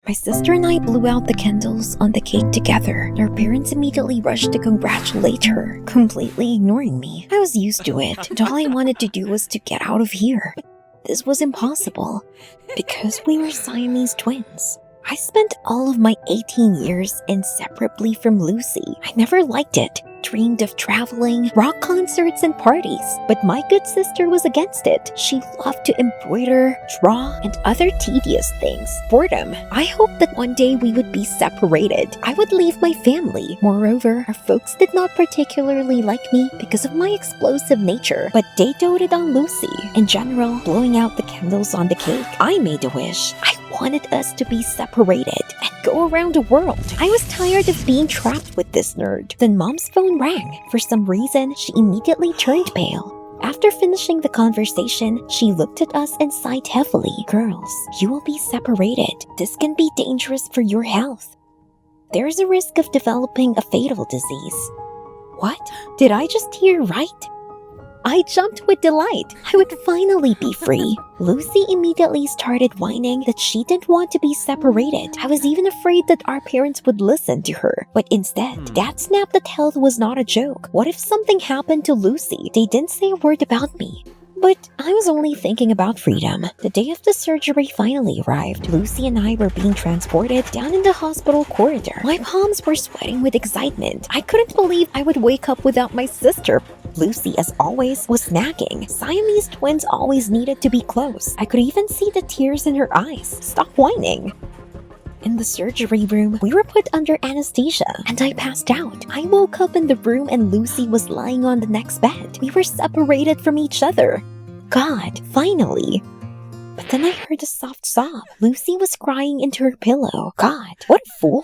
My sister and I blew out the candles on the cake together. Our parents immediately rushed to congratulate her, completely ignoring me. I was used to it, and all I wanted to do was to get out of here. This was impossible, because we were Siamese twins. I spent all of my 18 years inseparably from Lucy. I never liked it, dreamed of traveling, rock concerts, and parties. But my good sister was against it. She loved to embroider, draw, and other tedious things. Boredom. I hoped that one day we would be separated. I would leave my family. Moreover, our folks did not particularly like me because of my explosive nature, but they doted on Lucy. In general, blowing out the candles on the cake, I made a wish. I wanted us to be separated and go around the world. I was tired of being trapped with this nerd. Then Mom's phone rang. For some reason, she immediately turned pale. After finishing the conversation, she looked at us and sighed heavily. Girls, you will be separated. This can be dangerous for your health. There is a risk of developing a fatal disease. What? Did I just hear right? I jumped with delight. I would finally be free. Lucy immediately started whining that she didn't want to be separated. I was even afraid that our parents would listen to her. But instead, Dad snapped that health was not a joke. What if something happened to Lucy? They didn't say a word about me. But I was only thinking about freedom. The day of the surgery finally arrived. Lucy and I were being transported down in the hospital corridor. My palms were sweating with excitement. I couldn't believe I would wake up without my sister. Lucy, as always, was nagging. Siamese twins always needed to be close. I could even see the tears in her eyes. Stop whining. In the surgery room, we were put under anesthesia, and I passed out. I woke up in the room and Lucy was lying on the next bed. We were separated from each other. God, finally. But then I heard a soft sob. Lucy was crying into her pillow. God, what a fool.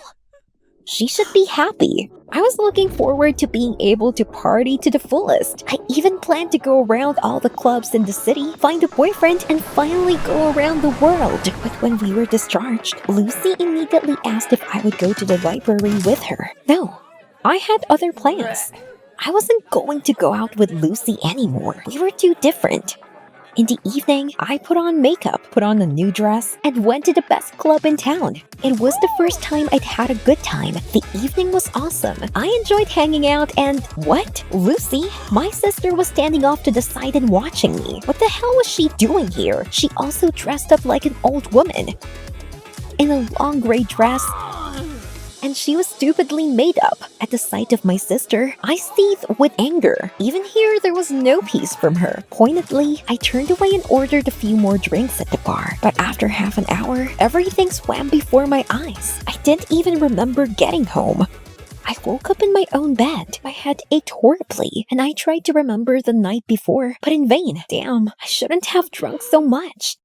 She should be happy. I was looking forward to being able to party to the fullest. I even planned to go around all the clubs in the city, find a boyfriend, and finally go around the world. But when we were discharged, Lucy immediately asked if I would go to the library with her. No, I had other plans. I wasn't going to go out with Lucy anymore. We were too different. In the evening, I put on makeup, put on a new dress, and went to the best club in town. It was the first time I'd had a good time. The evening was awesome. I enjoyed hanging out and what? Lucy, my sister, was standing off to the side and watching me. What the hell was she doing here? She also dressed up like an old woman in a long gray dress, and she was stupidly made up. At the sight of my sister, I seethed with anger. Even here, there was no peace from her. Pointedly, I turned away and ordered a few more drinks at the bar. But after half an hour, everything swam before my eyes. I didn't even remember getting home. I woke up in my own bed. My head ached horribly, and I tried to remember the night before, but in vain. Damn, I shouldn't have drunk so much.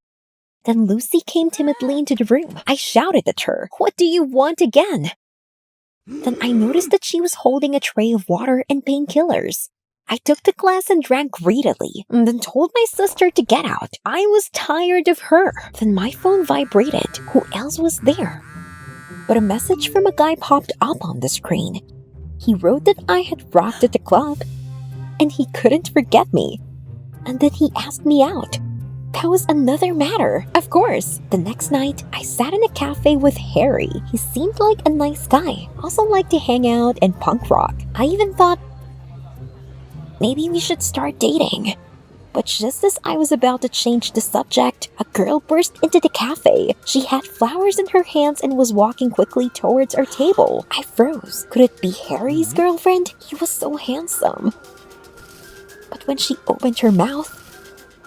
Then Lucy came timidly into the room. I shouted at her, "What do you want again?" Then I noticed that she was holding a tray of water and painkillers. I took the glass and drank greedily, and then told my sister to get out. I was tired of her. Then my phone vibrated. Who else was there? But a message from a guy popped up on the screen. He wrote that I had rocked at the club, and he couldn't forget me. And then he asked me out. That was another matter, of course. The next night, I sat in a cafe with Harry. He seemed like a nice guy, also liked to hang out and punk rock. I even thought, maybe we should start dating. But just as I was about to change the subject, a girl burst into the cafe. She had flowers in her hands and was walking quickly towards our table. I froze. Could it be Harry's girlfriend? He was so handsome. But when she opened her mouth,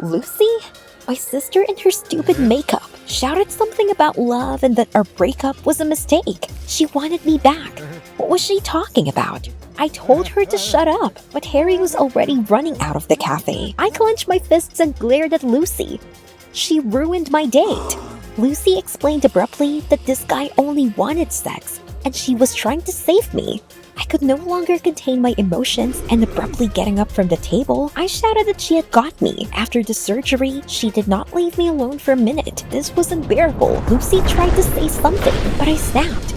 Lucy? My sister in her stupid makeup shouted something about love and that our breakup was a mistake. She wanted me back. What was she talking about? I told her to shut up, but Harry was already running out of the cafe. I clenched my fists and glared at Lucy. She ruined my date. Lucy explained abruptly that this guy only wanted sex, and she was trying to save me. I could no longer contain my emotions, and abruptly getting up from the table, I shouted that she had got me. After the surgery, she did not leave me alone for a minute. This was unbearable. Lucy tried to say something, but I snapped,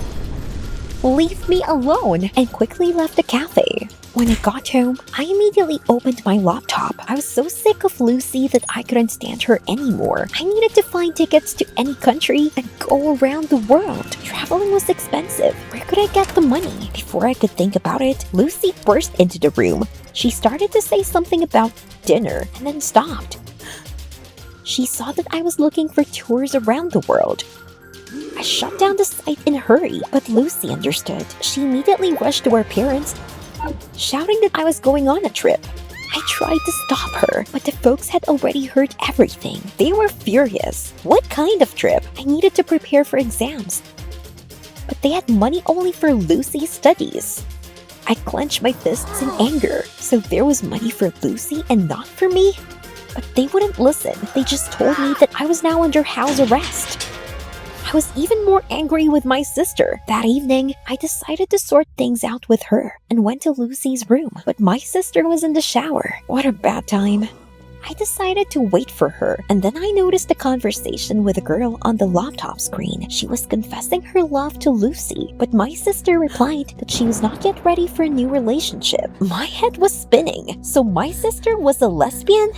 "Leave me alone," and quickly left the cafe. When I got home, I immediately opened my laptop. I was so sick of Lucy that I couldn't stand her anymore. I needed to find tickets to any country and go around the world. Traveling was expensive. Where could I get the money? Before I could think about it, Lucy burst into the room. She started to say something about dinner and then stopped. She saw that I was looking for tours around the world. I shut down the site in a hurry, but Lucy understood. She immediately rushed to her parents, shouting that I was going on a trip. I tried to stop her, but the folks had already heard everything. They were furious. What kind of trip? I needed to prepare for exams. But they had money only for Lucy's studies. I clenched my fists in anger. So there was money for Lucy and not for me? But they wouldn't listen. They just told me that I was now under house arrest. I was even more angry with my sister. That evening, I decided to sort things out with her and went to Lucy's room. But my sister was in the shower. What a bad time. I decided to wait for her, and then I noticed a conversation with a girl on the laptop screen. She was confessing her love to Lucy, but my sister replied that she was not yet ready for a new relationship. My head was spinning. So my sister was a lesbian?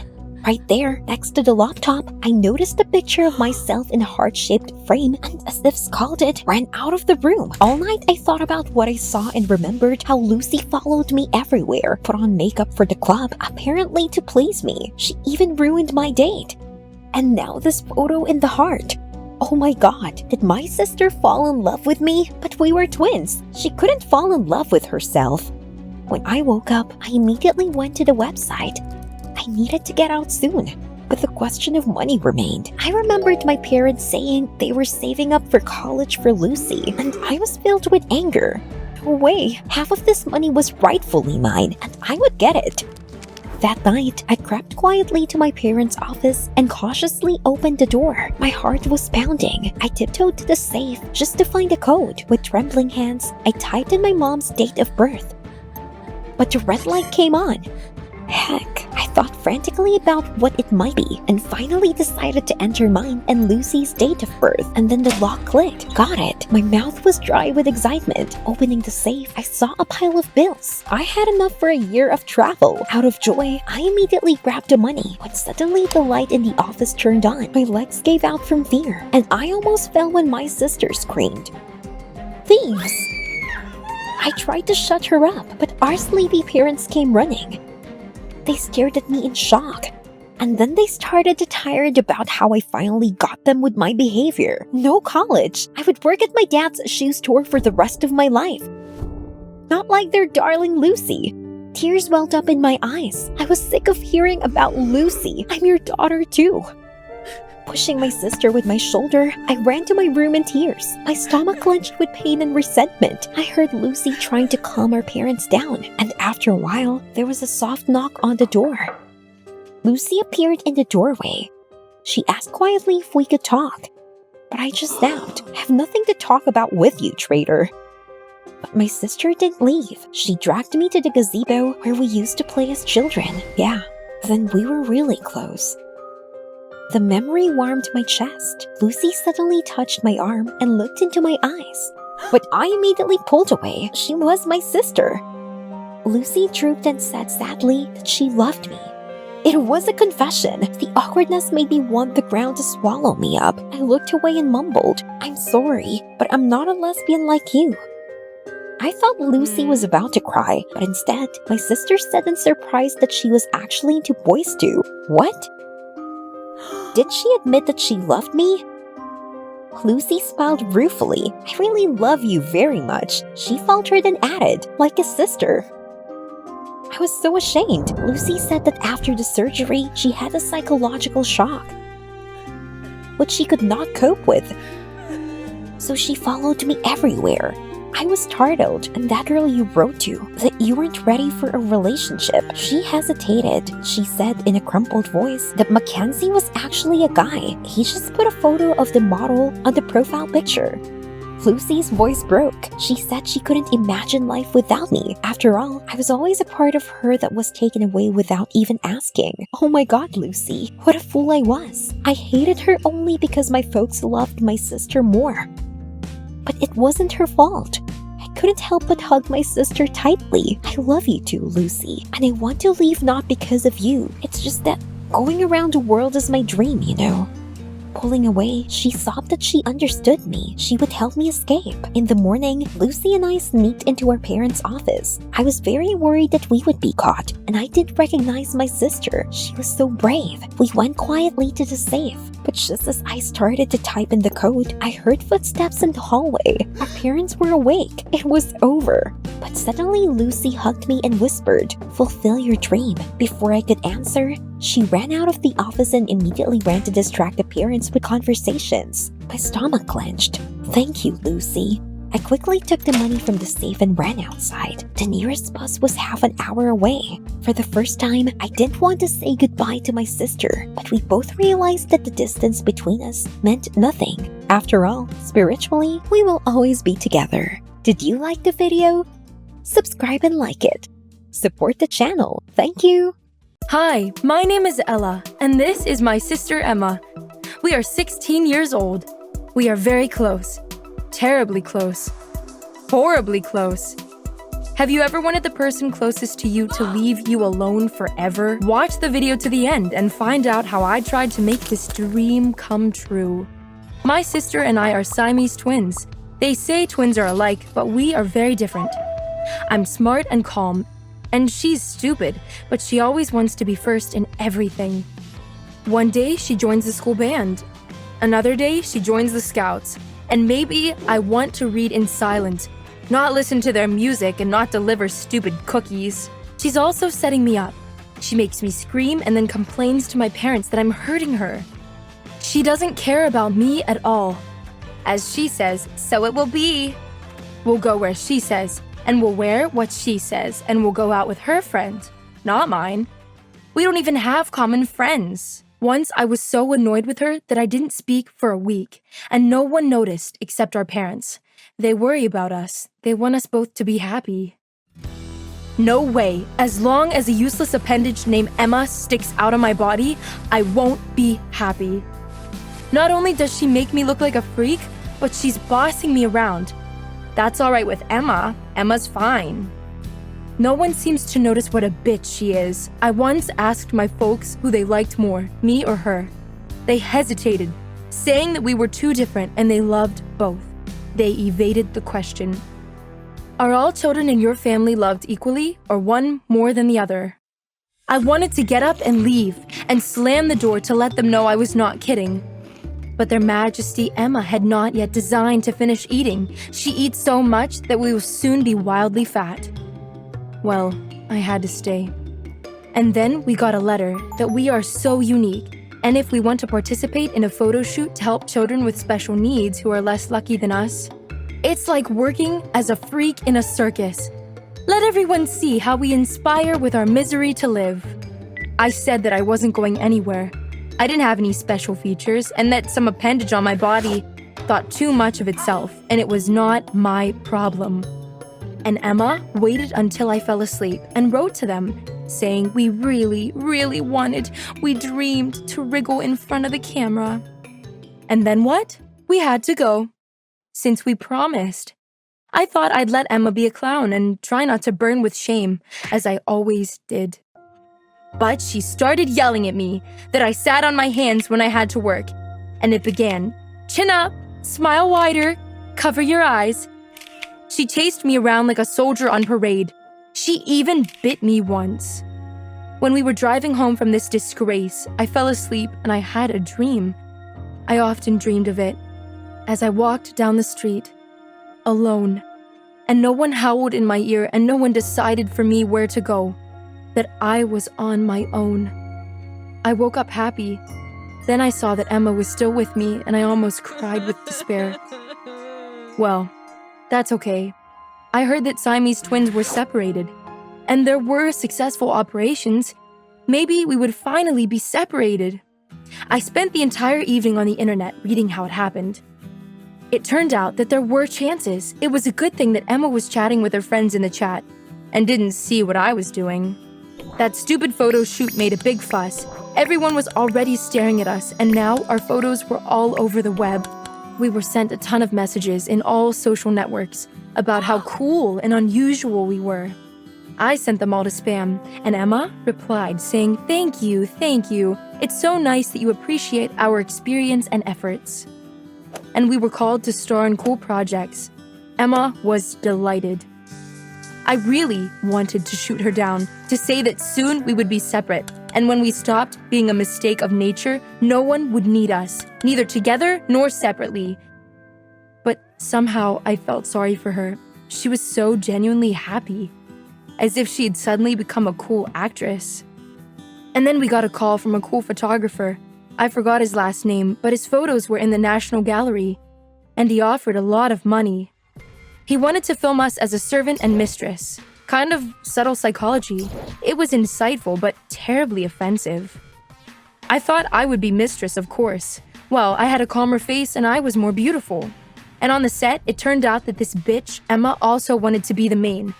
Right there, next to the laptop, I noticed a picture of myself in a heart-shaped frame and, as if scalded, ran out of the room. All night, I thought about what I saw and remembered how Lucy followed me everywhere, put on makeup for the club, apparently to please me. She even ruined my date. And now this photo in the heart. Oh my god, did my sister fall in love with me? But we were twins. She couldn't fall in love with herself. When I woke up, I immediately went to the website. I needed to get out soon, but the question of money remained. I remembered my parents saying they were saving up for college for Lucy, and I was filled with anger. No way, half of this money was rightfully mine, and I would get it. That night, I crept quietly to my parents' office and cautiously opened the door. My heart was pounding. I tiptoed to the safe just to find a code. With trembling hands, I typed in my mom's date of birth. But the red light came on. Heck, I thought frantically about what it might be and finally decided to enter mine and Lucy's date of birth, and then the lock clicked. Got it. My mouth was dry with excitement. Opening the safe, I saw a pile of bills. I had enough for a year of travel. Out of joy, I immediately grabbed the money when suddenly the light in the office turned on. My legs gave out from fear, and I almost fell when my sister screamed, "Thieves!" I tried to shut her up, but our sleepy parents came running. They stared at me in shock, and then they started to tirade about how I finally got them with my behavior. No college. I would work at my dad's shoe store for the rest of my life. Not like their darling Lucy. Tears welled up in my eyes. I was sick of hearing about Lucy. I'm your daughter too. Pushing my sister with my shoulder, I ran to my room in tears. My stomach clenched with pain and resentment. I heard Lucy trying to calm our parents down, and after a while, there was a soft knock on the door. Lucy appeared in the doorway. She asked quietly if we could talk, but I just snapped. I have nothing to talk about with you, traitor. But my sister didn't leave. She dragged me to the gazebo where we used to play as children. Yeah, then we were really close. The memory warmed my chest. Lucy suddenly touched my arm and looked into my eyes. But I immediately pulled away. She was my sister. Lucy drooped and said sadly that she loved me. It was a confession. The awkwardness made me want the ground to swallow me up. I looked away and mumbled, "I'm sorry, but I'm not a lesbian like you." I thought Lucy was about to cry, but instead, my sister said in surprise that she was actually into boys too. What? Did she admit that she loved me? Lucy smiled ruefully. "I really love you very much," she faltered and added, "like a sister." I was so ashamed. Lucy said that after the surgery, she had a psychological shock, which she could not cope with. So she followed me everywhere. I was startled, and that girl you wrote to, that you weren't ready for a relationship. She hesitated. She said in a crumpled voice that Mackenzie was actually a guy. He just put a photo of the model on the profile picture. Lucy's voice broke. She said she couldn't imagine life without me. After all, I was always a part of her that was taken away without even asking. Oh my god, Lucy, what a fool I was. I hated her only because my folks loved my sister more. But it wasn't her fault. I couldn't help but hug my sister tightly. I love you too, Lucy, and I want to leave not because of you. It's just that going around the world is my dream, you know. Pulling away, she sobbed that she understood me. She would help me escape. In the morning, Lucy and I sneaked into our parents' office. I was very worried that we would be caught, and I didn't recognize my sister. She was so brave. We went quietly to the safe, but just as I started to type in the code, I heard footsteps in the hallway. Our parents were awake. It was over. But suddenly, Lucy hugged me and whispered, "Fulfill your dream." Before I could answer, she ran out of the office and immediately ran to distract the parents with conversations. My stomach clenched. Thank you, Lucy. I quickly took the money from the safe and ran outside. The nearest bus was half an hour away. For the first time, I didn't want to say goodbye to my sister, but we both realized that the distance between us meant nothing. After all, spiritually, we will always be together. Did you like the video? Subscribe and like it. Support the channel. Thank you. Hi, my name is Ella, and this is my sister Emma. We are 16 years old. We are very close. Terribly close. Horribly close. Have you ever wanted the person closest to you to leave you alone forever? Watch the video to the end and find out how I tried to make this dream come true. My sister and I are Siamese twins. They say twins are alike, but we are very different. I'm smart and calm, and she's stupid, but she always wants to be first in everything. One day, she joins the school band. Another day, she joins the scouts. And maybe I want to read in silence, not listen to their music and not deliver stupid cookies. She's also setting me up. She makes me scream and then complains to my parents that I'm hurting her. She doesn't care about me at all. As she says, so it will be. We'll go where she says, and we'll wear what she says, and we'll go out with her friend, not mine. We don't even have common friends. Once I was so annoyed with her that I didn't speak for a week, and no one noticed except our parents. They worry about us. They want us both to be happy. No way. As long as a useless appendage named Emma sticks out of my body, I won't be happy. Not only does she make me look like a freak, but she's bossing me around. That's all right with Emma. Emma's fine. No one seems to notice what a bitch she is. I once asked my folks who they liked more, me or her. They hesitated, saying that we were too different and they loved both. They evaded the question. Are all children in your family loved equally, or one more than the other? I wanted to get up and leave and slam the door to let them know I was not kidding. But Their Majesty Emma had not yet designed to finish eating. She eats so much that we will soon be wildly fat. Well, I had to stay. And then we got a letter that we are so unique, and if we want to participate in a photo shoot to help children with special needs who are less lucky than us, it's like working as a freak in a circus. Let everyone see how we inspire with our misery to live. I said that I wasn't going anywhere. I didn't have any special features, and that some appendage on my body thought too much of itself, and it was not my problem. And Emma waited until I fell asleep and wrote to them, saying we really, really we dreamed to wriggle in front of the camera. And then what? We had to go. Since we promised. I thought I'd let Emma be a clown and try not to burn with shame, as I always did. But she started yelling at me that I sat on my hands when I had to work. And it began, chin up, smile wider, cover your eyes. She chased me around like a soldier on parade. She even bit me once. When we were driving home from this disgrace, I fell asleep and I had a dream. I often dreamed of it. As I walked down the street, alone, and no one howled in my ear and no one decided for me where to go, that I was on my own. I woke up happy. Then I saw that Emma was still with me and I almost cried with despair. Well, that's okay. I heard that Siamese twins were separated, and there were successful operations. Maybe we would finally be separated. I spent the entire evening on the internet reading how it happened. It turned out that there were chances. It was a good thing that Emma was chatting with her friends in the chat and didn't see what I was doing. That stupid photo shoot made a big fuss. Everyone was already staring at us, and now our photos were all over the web. We were sent a ton of messages in all social networks. about how cool and unusual we were. I sent them all to spam, and Emma replied saying, thank you. It's so nice that you appreciate our experience and efforts." And we were called to star in cool projects. Emma was delighted. I really wanted to shoot her down, to say that soon we would be separate, and when we stopped being a mistake of nature, no one would need us, neither together nor separately. But somehow I felt sorry for her. She was so genuinely happy, as if she had suddenly become a cool actress. And then we got a call from a cool photographer. I forgot his last name, but his photos were in the National Gallery, and he offered a lot of money. He wanted to film us as a servant and mistress. Kind of subtle psychology. It was insightful, but terribly offensive. I thought I would be mistress, of course. Well, I had a calmer face and I was more beautiful. And on the set, it turned out that this bitch, Emma, also wanted to be the main.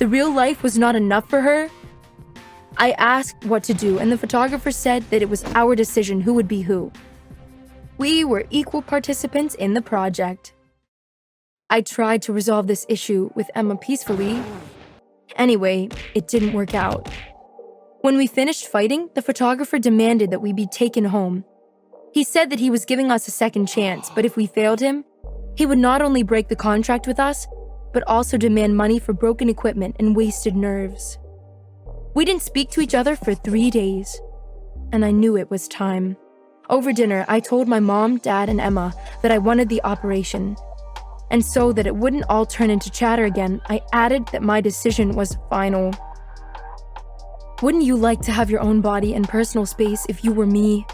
The real life was not enough for her. I asked what to do, and the photographer said that it was our decision who would be who. We were equal participants in the project. I tried to resolve this issue with Emma peacefully. Anyway, it didn't work out. When we finished fighting, the photographer demanded that we be taken home. He said that he was giving us a second chance, but if we failed him, he would not only break the contract with us, but also demand money for broken equipment and wasted nerves. We didn't speak to each other for 3 days, and I knew it was time. Over dinner, I told my mom, dad, and Emma that I wanted the operation. And so that it wouldn't all turn into chatter again, I added that my decision was final. Wouldn't you like to have your own body and personal space if you were me?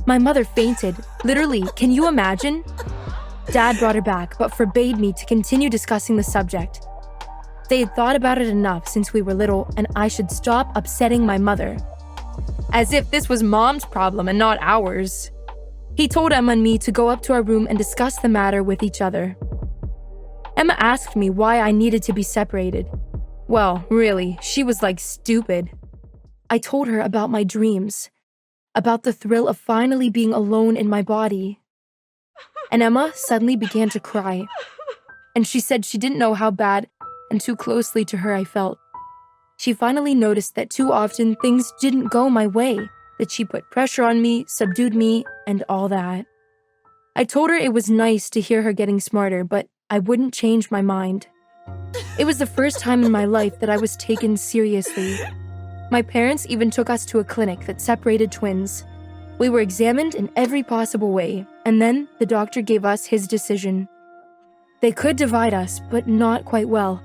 My mother fainted. Literally, can you imagine? Dad brought her back, but forbade me to continue discussing the subject. They had thought about it enough since we were little, and I should stop upsetting my mother. As if this was Mom's problem and not ours. He told Emma and me to go up to our room and discuss the matter with each other. Emma asked me why I needed to be separated. Well, really, she was like stupid. I told her about my dreams, about the thrill of finally being alone in my body. And Emma suddenly began to cry. And she said she didn't know how bad and too closely to her I felt. She finally noticed that too often things didn't go my way, that she put pressure on me, subdued me, and all that. I told her it was nice to hear her getting smarter, but I wouldn't change my mind. It was the first time in my life that I was taken seriously. My parents even took us to a clinic that separated twins. We were examined in every possible way, and then the doctor gave us his decision. They could divide us, but not quite well.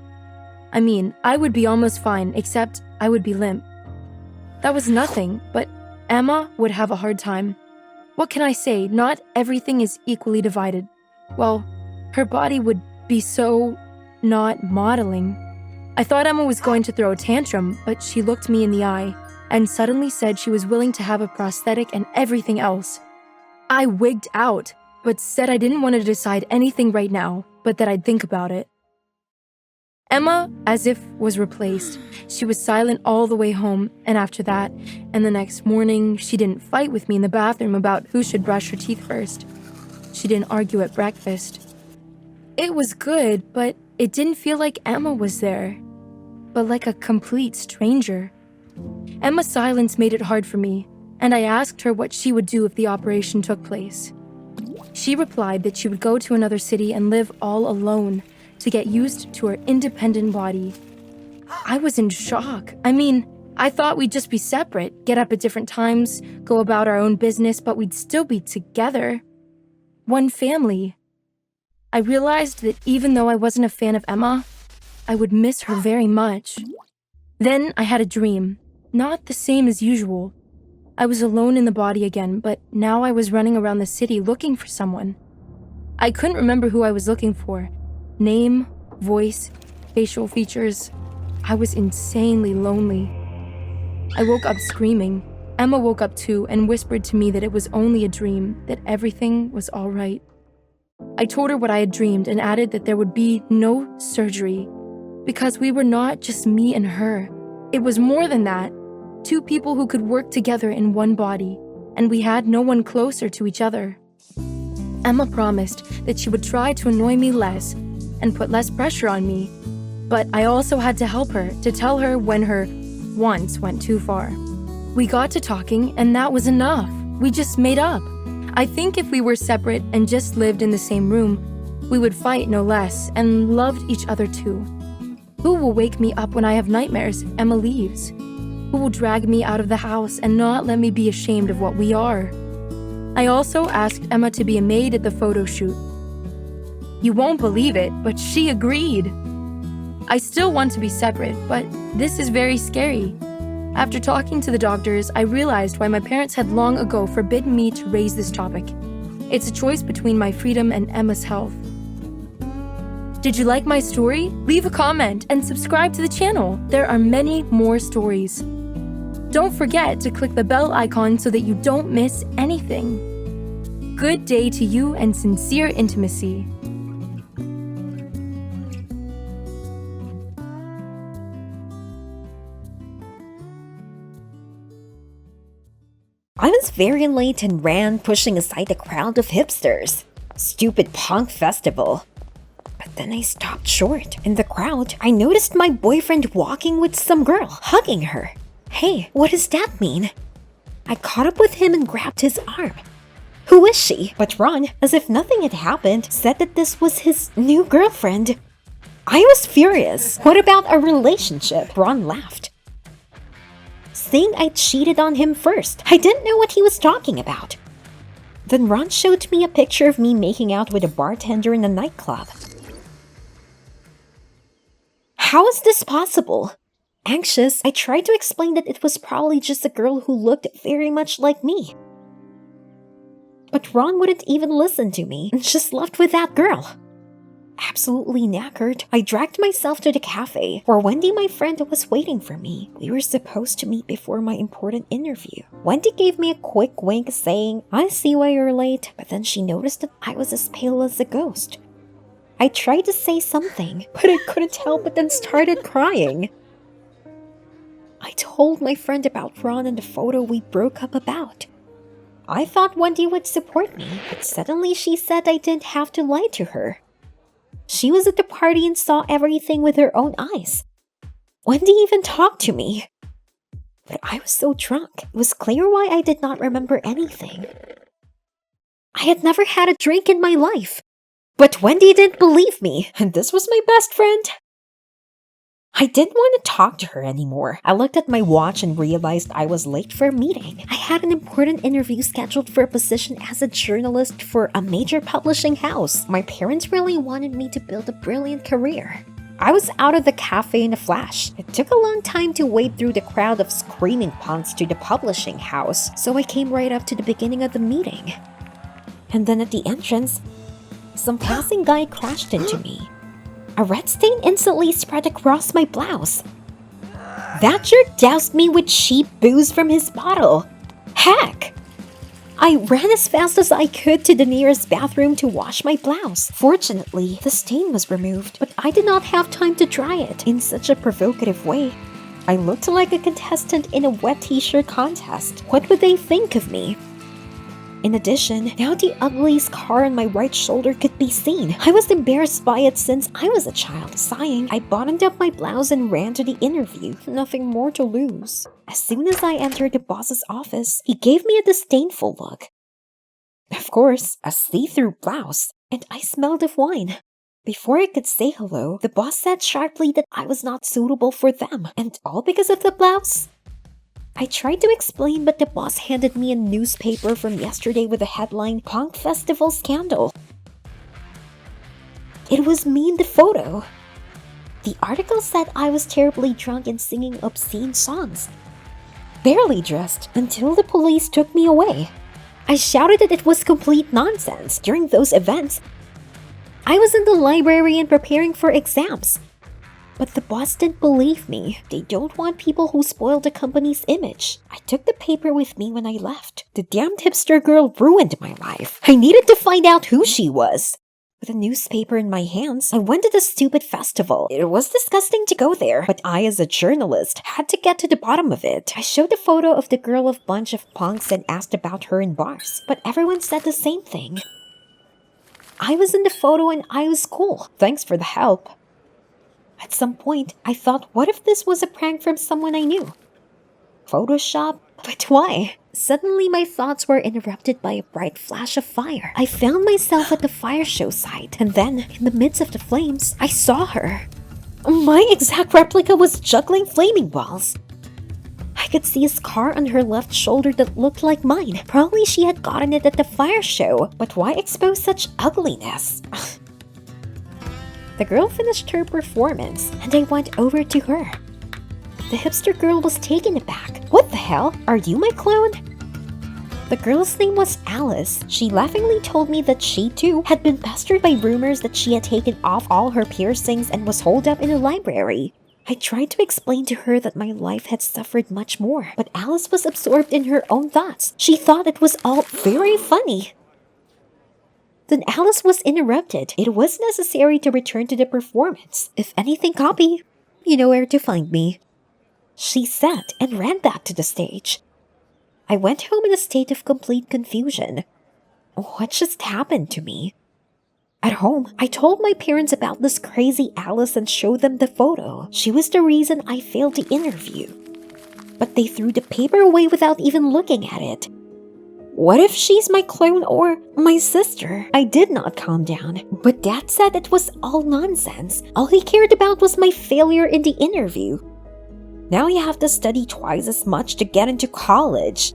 I mean, I would be almost fine, except I would be limp. That was nothing, but Emma would have a hard time. What can I say? Not everything is equally divided. Well, her body would be so not modeling. I thought Emma was going to throw a tantrum, but she looked me in the eye and suddenly said she was willing to have a prosthetic and everything else. I wigged out, but said I didn't want to decide anything right now, but that I'd think about it. Emma, as if, was replaced. She was silent all the way home, and after that, and the next morning, she didn't fight with me in the bathroom about who should brush her teeth first. She didn't argue at breakfast. It was good, but it didn't feel like Emma was there, but like a complete stranger. Emma's silence made it hard for me, and I asked her what she would do if the operation took place. She replied that she would go to another city and live all alone, to get used to her independent body. I was in shock. I mean, I thought we'd just be separate, get up at different times, go about our own business, but we'd still be together. One family. I realized that even though I wasn't a fan of Emma, I would miss her very much. Then I had a dream, not the same as usual. I was alone in the body again, but now I was running around the city looking for someone. I couldn't remember who I was looking for. Name, voice, facial features. I was insanely lonely. I woke up screaming. Emma woke up too and whispered to me that it was only a dream, that everything was all right. I told her what I had dreamed and added that there would be no surgery, because we were not just me and her. It was more than that. Two people who could work together in one body, and we had no one closer to each other. Emma promised that she would try to annoy me less, and put less pressure on me. But I also had to help her, to tell her when her once went too far. We got to talking, and that was enough. We just made up. I think if we were separate and just lived in the same room, we would fight no less and loved each other too. Who will wake me up when I have nightmares if Emma leaves? Who will drag me out of the house and not let me be ashamed of what we are? I also asked Emma to be a maid at the photo shoot. You won't believe it, but she agreed. I still want to be separate, but this is very scary. After talking to the doctors, I realized why my parents had long ago forbidden me to raise this topic. It's a choice between my freedom and Emma's health. Did you like my story? Leave a comment and subscribe to the channel. There are many more stories. Don't forget to click the bell icon so that you don't miss anything. Good day to you and sincere intimacy. I was very late and ran, pushing aside the crowd of hipsters. Stupid punk festival. But then I stopped short. In the crowd, I noticed my boyfriend walking with some girl, hugging her. Hey, what does that mean? I caught up with him and grabbed his arm. Who is she? But Ron, as if nothing had happened, said that this was his new girlfriend. I was furious. What about a relationship? Ron laughed, saying I cheated on him first. I didn't know what he was talking about. Then Ron showed me a picture of me making out with a bartender in a nightclub. How is this possible? Anxious, I tried to explain that it was probably just a girl who looked very much like me. But Ron wouldn't even listen to me and just left with that girl. Absolutely knackered, I dragged myself to the cafe, where Wendy, my friend, was waiting for me. We were supposed to meet before my important interview. Wendy gave me a quick wink saying, I see why you're late, but then she noticed that I was as pale as a ghost. I tried to say something, but I couldn't help but then started crying. I told my friend about Ron and the photo we broke up about. I thought Wendy would support me, but suddenly she said I didn't have to lie to her. She was at the party and saw everything with her own eyes. Wendy even talked to me. But I was so drunk, it was clear why I did not remember anything. I had never had a drink in my life. But Wendy didn't believe me, and this was my best friend. I didn't want to talk to her anymore. I looked at my watch and realized I was late for a meeting. I had an important interview scheduled for a position as a journalist for a major publishing house. My parents really wanted me to build a brilliant career. I was out of the cafe in a flash. It took a long time to wade through the crowd of screaming punks to the publishing house, so I came right up to the beginning of the meeting. And then at the entrance, some passing guy crashed into me. A red stain instantly spread across my blouse. That jerk doused me with cheap booze from his bottle. Heck! I ran as fast as I could to the nearest bathroom to wash my blouse. Fortunately, the stain was removed, but I did not have time to dry it in such a provocative way. I looked like a contestant in a wet t-shirt contest. What would they think of me? In addition, now the ugly scar on my right shoulder could be seen. I was embarrassed by it since I was a child. Sighing, I buttoned up my blouse and ran to the interview. Nothing more to lose. As soon as I entered the boss's office, he gave me a disdainful look. Of course, a see-through blouse, and I smelled of wine. Before I could say hello, the boss said sharply that I was not suitable for them, and all because of the blouse? I tried to explain, but the boss handed me a newspaper from yesterday with the headline, Punk Festival Scandal. It was me in the photo. The article said I was terribly drunk and singing obscene songs. Barely dressed until the police took me away. I shouted that it was complete nonsense. During those events, I was in the library and preparing for exams. But the boss didn't believe me. They don't want people who spoil the company's image. I took the paper with me when I left. The damned hipster girl ruined my life. I needed to find out who she was. With a newspaper in my hands, I went to the stupid festival. It was disgusting to go there, but I, as a journalist, had to get to the bottom of it. I showed a photo of the girl of bunch of punks and asked about her in bars, but everyone said the same thing. I was in the photo and I was cool. Thanks for the help. At some point, I thought, what if this was a prank from someone I knew? Photoshop? But why? Suddenly, my thoughts were interrupted by a bright flash of fire. I found myself at the fire show site, and then, in the midst of the flames, I saw her. My exact replica was juggling flaming balls. I could see a scar on her left shoulder that looked like mine. Probably she had gotten it at the fire show, but why expose such ugliness? The girl finished her performance, and I went over to her. The hipster girl was taken aback. What the hell? Are you my clone? The girl's name was Alice. She laughingly told me that she too had been pestered by rumors that she had taken off all her piercings and was holed up in a library. I tried to explain to her that my life had suffered much more, but Alice was absorbed in her own thoughts. She thought it was all very funny. Then Alice was interrupted. It was necessary to return to the performance. If anything, copy. You know where to find me. She said and ran back to the stage. I went home in a state of complete confusion. What just happened to me? At home, I told my parents about this crazy Alice and showed them the photo. She was the reason I failed the interview. But they threw the paper away without even looking at it. What if she's my clone or my sister? I did not calm down, but Dad said it was all nonsense. All he cared about was my failure in the interview. Now you have to study twice as much to get into college.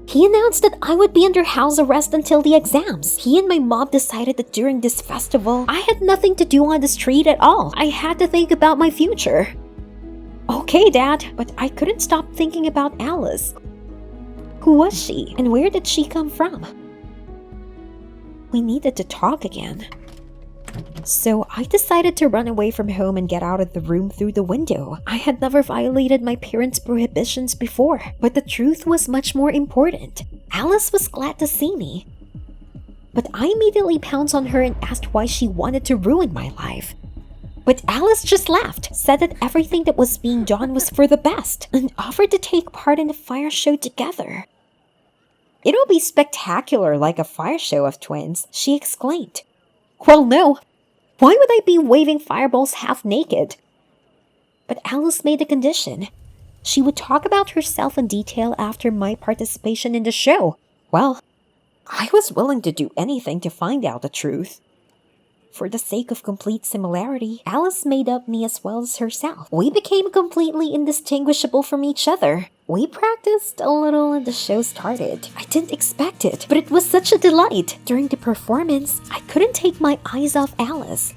He announced that I would be under house arrest until the exams. He and my mom decided that during this festival, I had nothing to do on the street at all. I had to think about my future. Okay, Dad, but I couldn't stop thinking about Alice. Who was she, and where did she come from? We needed to talk again. So I decided to run away from home and get out of the room through the window. I had never violated my parents' prohibitions before, but the truth was much more important. Alice was glad to see me. But I immediately pounced on her and asked why she wanted to ruin my life. But Alice just laughed, said that everything that was being done was for the best, and offered to take part in a fire show together. It'll be spectacular like a fire show of twins, she exclaimed. Well, no. Why would I be waving fireballs half naked? But Alice made a condition. She would talk about herself in detail after my participation in the show. Well, I was willing to do anything to find out the truth. For the sake of complete similarity, Alice made up me as well as herself. We became completely indistinguishable from each other. We practiced a little and the show started. I didn't expect it, but it was such a delight. During the performance, I couldn't take my eyes off Alice.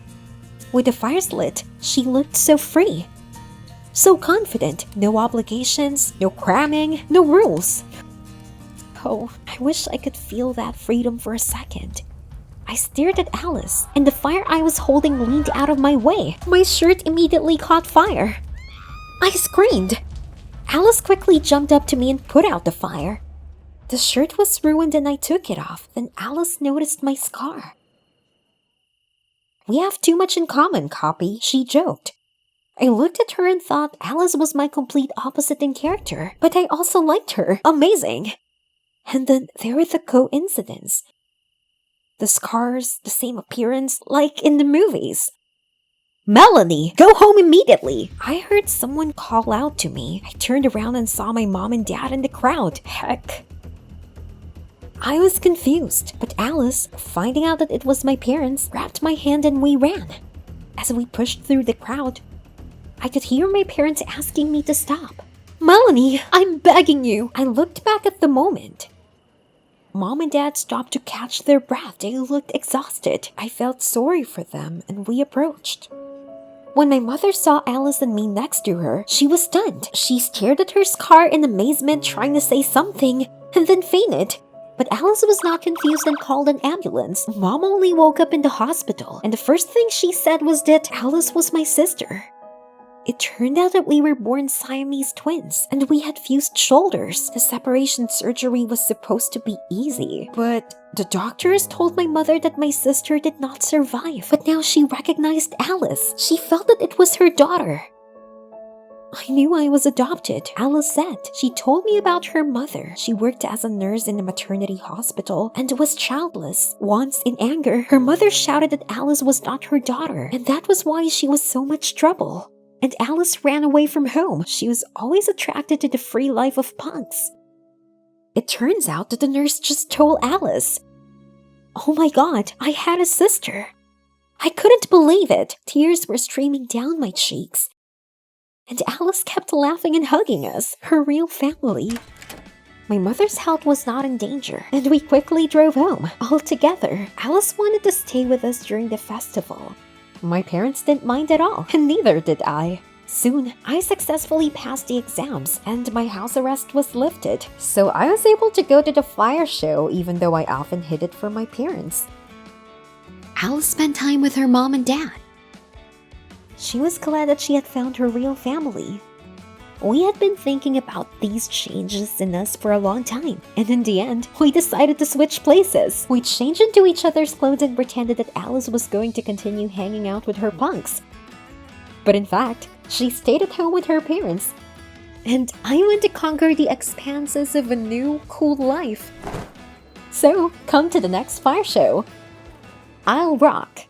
With the fires lit, she looked so free. So confident, no obligations, no cramming, no rules. Oh, I wish I could feel that freedom for a second. I stared at Alice, and the fire I was holding leaned out of my way. My shirt immediately caught fire. I screamed. Alice quickly jumped up to me and put out the fire. The shirt was ruined and I took it off. Then Alice noticed my scar. We have too much in common, Copy, she joked. I looked at her and thought Alice was my complete opposite in character, but I also liked her. Amazing. And then there were the coincidence. The scars, the same appearance, like in the movies. Melanie, go home immediately! I heard someone call out to me. I turned around and saw my mom and dad in the crowd. Heck. I was confused, but Alice, finding out that it was my parents, grabbed my hand and we ran. As we pushed through the crowd, I could hear my parents asking me to stop. Melanie, I'm begging you! I looked back at the moment. Mom and Dad stopped to catch their breath. They looked exhausted. I felt sorry for them, and we approached. When my mother saw Alice and me next to her, she was stunned. She stared at her scar in amazement, trying to say something, and then fainted. But Alice was not confused and called an ambulance. Mom only woke up in the hospital, and the first thing she said was that Alice was my sister. It turned out that we were born Siamese twins, and we had fused shoulders. The separation surgery was supposed to be easy, but the doctors told my mother that my sister did not survive. But now she recognized Alice. She felt that it was her daughter. I knew I was adopted, Alice said. She told me about her mother. She worked as a nurse in a maternity hospital and was childless. Once, in anger, her mother shouted that Alice was not her daughter, and that was why she was so much trouble. And Alice ran away from home. She was always attracted to the free life of punks. It turns out that the nurse just told Alice. Oh my god, I had a sister. I couldn't believe it. Tears were streaming down my cheeks. And Alice kept laughing and hugging us, her real family. My mother's health was not in danger, and we quickly drove home, all together. Alice wanted to stay with us during the festival. My parents didn't mind at all, and neither did I. Soon, I successfully passed the exams, and my house arrest was lifted, so I was able to go to the fire show even though I often hid it from my parents. Alice spent time with her mom and dad. She was glad that she had found her real family. We had been thinking about these changes in us for a long time, and in the end, we decided to switch places. We changed into each other's clothes and pretended that Alice was going to continue hanging out with her punks. But in fact, she stayed at home with her parents. And I went to conquer the expanses of a new, cool life. So, come to the next fire show. I'll rock.